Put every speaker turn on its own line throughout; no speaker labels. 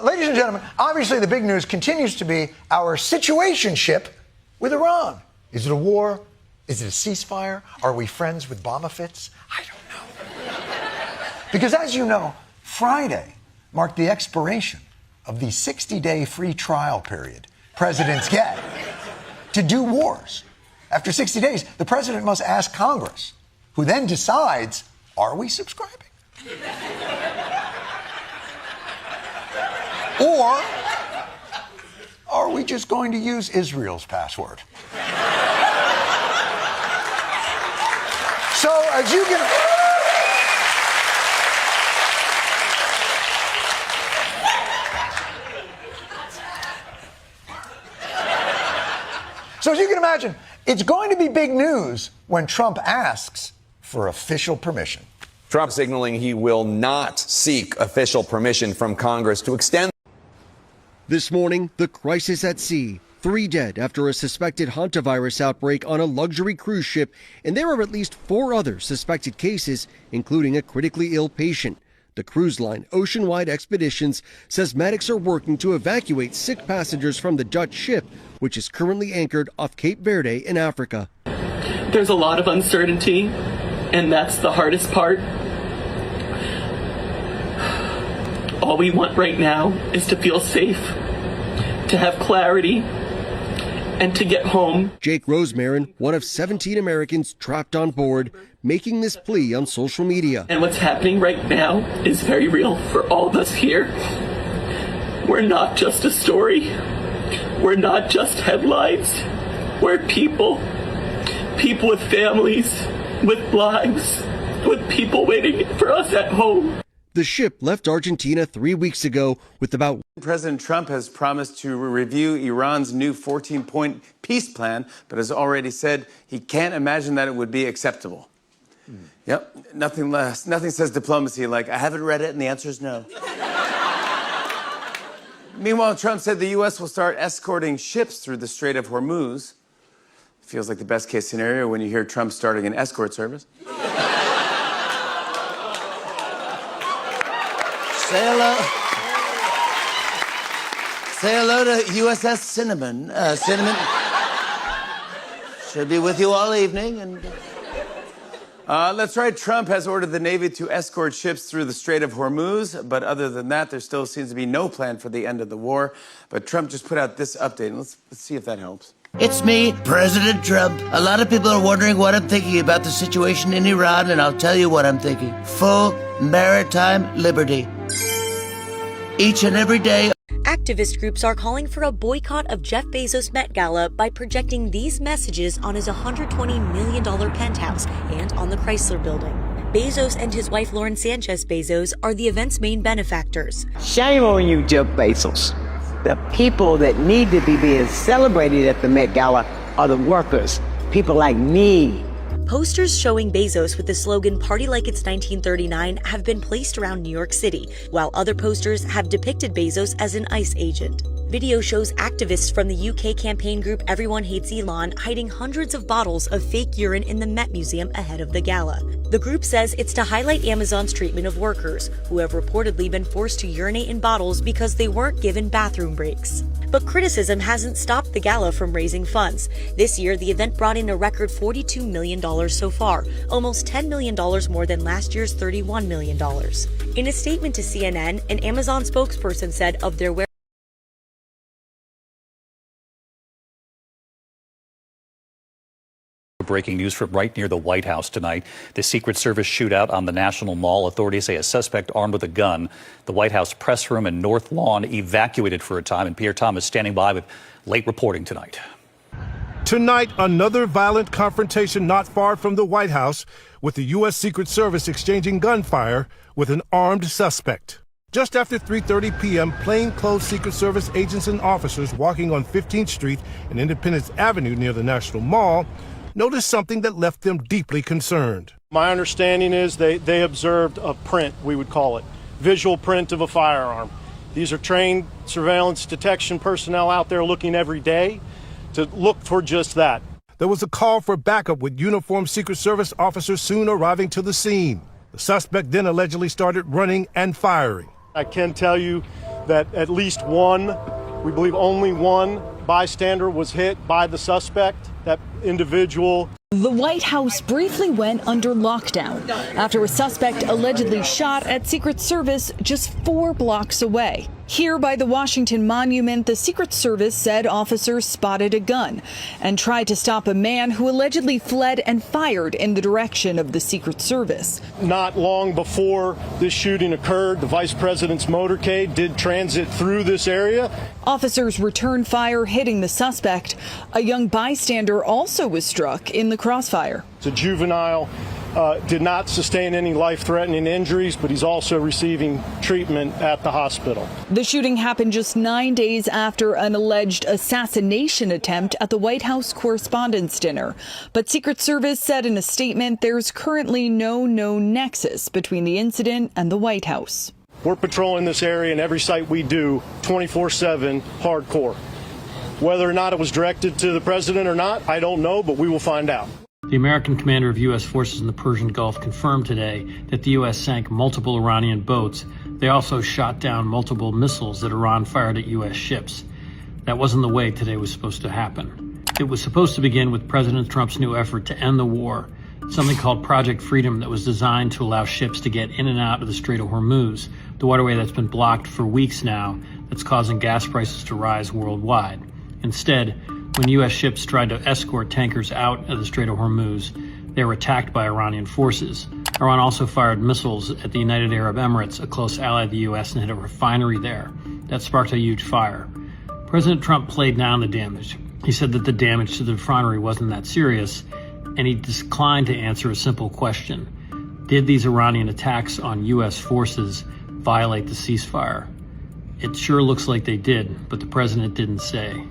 ladies and gentlemen, obviously the big news continues to be our situationship with Iran. Is it a war? Is it a ceasefire? Are we friends with Bomba-Fits? I don't know. Because as you know, Friday marked the expiration of the 60-day free trial period presidents get to do wars. After 60 days, the president must ask Congress, who then decides, are we subscribing? Or are we just going to use Israel's password? So as you can... So as you can imagine, it's going to be big news when Trump asks for official permission.
Trump signaling he will not seek official permission from Congress to extend.
This morning, the crisis at sea. 3 dead after a suspected hantavirus outbreak on a luxury cruise ship, and there are at least 4 other suspected cases, including a critically ill patient. The cruise line Oceanwide Expeditions says medics are working to evacuate sick passengers from the Dutch ship, which is currently anchored off Cape Verde in Africa.
There's a lot of uncertainty, and that's the hardest part. All we want right now is to feel safe, to have clarity, and to get home.
Jake Rosemarin, one of 17 Americans trapped on board, making this plea on social media.
And what's happening right now is very real for all of us here. We're not just a story. We're not just headlines. We're people. People with families, with lives, with people waiting for us at home.
The ship left Argentina 3 weeks ago with about...
President Trump has promised to review Iran's new 14-point peace plan, but has already said he can't imagine that it would be acceptable. Yep, nothing less. Nothing says diplomacy like, I haven't read it and the answer is no. Meanwhile, Trump said the U.S. will start escorting ships through the Strait of Hormuz. Feels like the best case scenario when you hear Trump starting an escort service.
Say hello to USS Cinnamon. Cinnamon should be with you all evening. And
That's right. Trump has ordered the Navy to escort ships through the Strait of Hormuz. But other than that, there still seems to be no plan for the end of the war. But Trump just put out this update. And let's see if that helps.
it's me, President Trump. A lot of people are wondering what I'm thinking about the situation in Iran, and I'll tell you what I'm thinking. Full maritime liberty. Each and every day.
Activist groups are calling for a boycott of Jeff Bezos' Met Gala by projecting these messages on his $120 million penthouse and on the Chrysler Building. Bezos and his wife Lauren Sanchez Bezos are the event's main benefactors.
Shame on you, Jeff Bezos. The people that need to be being celebrated at the Met Gala are the workers, people like me.
Posters showing Bezos with the slogan "Party Like It's 1939" have been placed around New York City, while other posters have depicted Bezos as an ICE agent. Video shows activists from the UK campaign group Everyone Hates Elon hiding hundreds of bottles of fake urine in the Met Museum ahead of the gala. The group says it's to highlight Amazon's treatment of workers, who have reportedly been forced to urinate in bottles because they weren't given bathroom breaks. But criticism hasn't stopped the gala from raising funds. This year, the event brought in a record $42 million so far, almost $10 million more than last year's $31 million. In a statement to CNN, an Amazon spokesperson said of their
Breaking news from right near the White House tonight. The Secret Service shootout on the National Mall. Authorities say a suspect armed with a gun. The White House press room and North Lawn evacuated for a time. And Pierre Thomas standing by with late reporting tonight.
Tonight, another violent confrontation not far from the White House, with the U.S. Secret Service exchanging gunfire with an armed suspect. Just after 3:30 p.m., plainclothes Secret Service agents and officers walking on 15th Street and Independence Avenue near the National Mall noticed something that left them deeply concerned.
My understanding is they observed a print, we would call it, visual print of a firearm. These are trained surveillance detection personnel out there looking every day to look for just that.
There was a call for backup with uniformed Secret Service officers soon arriving to the scene. The suspect then allegedly started running and firing.
I can tell you that at least one, we believe only one bystander was hit by the suspect. That individual.
The White House briefly went under lockdown after a suspect allegedly shot at Secret Service just 4 blocks away. Here by the Washington Monument, the Secret Service said officers spotted a gun and tried to stop a man who allegedly fled and fired in the direction of the Secret Service.
Not long before this shooting occurred, the vice president's motorcade did transit through this area.
Officers returned fire, hitting the suspect. A young bystander also was struck in the crossfire.
It's a juvenile. Did not sustain any life-threatening injuries, but he's also receiving treatment at the hospital.
The shooting happened just 9 days after an alleged assassination attempt at the White House Correspondents' Dinner. But Secret Service said in a statement there's currently no known nexus between the incident and the White House.
We're patrolling this area and every site we do 24/7 hardcore. Whether or not it was directed to the president or not, I don't know, but we will find out.
The American commander of U.S. forces in the Persian Gulf confirmed today that the U.S. sank multiple Iranian boats. They also shot down multiple missiles that Iran fired at U.S. ships. That wasn't the way today was supposed to happen. It was supposed to begin with President Trump's new effort to end the war, something called Project Freedom that was designed to allow ships to get in and out of the Strait of Hormuz, the waterway that's been blocked for weeks now, that's causing gas prices to rise worldwide. Instead, when U.S. ships tried to escort tankers out of the Strait of Hormuz, they were attacked by Iranian forces. Iran also fired missiles at the United Arab Emirates, a close ally of the U.S., and hit a refinery there. That sparked a huge fire. President Trump played down the damage. He said that the damage to the refinery wasn't that serious, and he declined to answer a simple question. Did these Iranian attacks on U.S. forces violate the ceasefire? It sure looks like they did, but the president didn't say.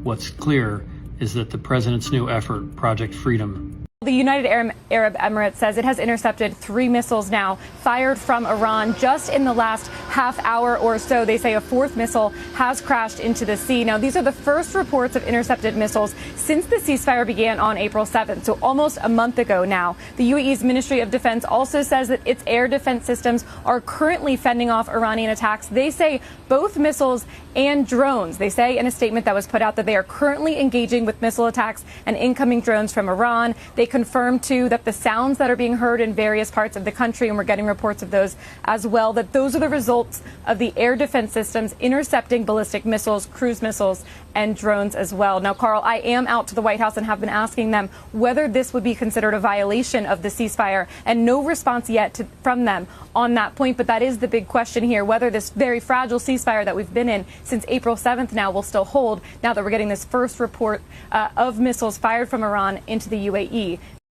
What's clear is that the president's new effort, Project Freedom,
the United Arab Emirates says it has intercepted 3 missiles now fired from Iran just in the last half hour or so. They say a 4th missile has crashed into the sea. Now, these are the first reports of intercepted missiles since the ceasefire began on April 7th, so almost a month ago now. The UAE's Ministry of Defense also says that its air defense systems are currently fending off Iranian attacks. They say both missiles and drones. They say in a statement that was put out that they are currently engaging with missile attacks and incoming drones from Iran. They confirmed, too, that the sounds that are being heard in various parts of the country, and we're getting reports of those as well, that those are the results of the air defense systems intercepting ballistic missiles, cruise missiles, and drones as well. Now, Carl, I am out to the White House and have been asking them whether this would be considered a violation of the ceasefire, and no response yet from them on that point. But that is the big question here, whether this very fragile ceasefire that we've been in since April 7th now will still hold, now that we're getting this first report of missiles fired from Iran into the UAE.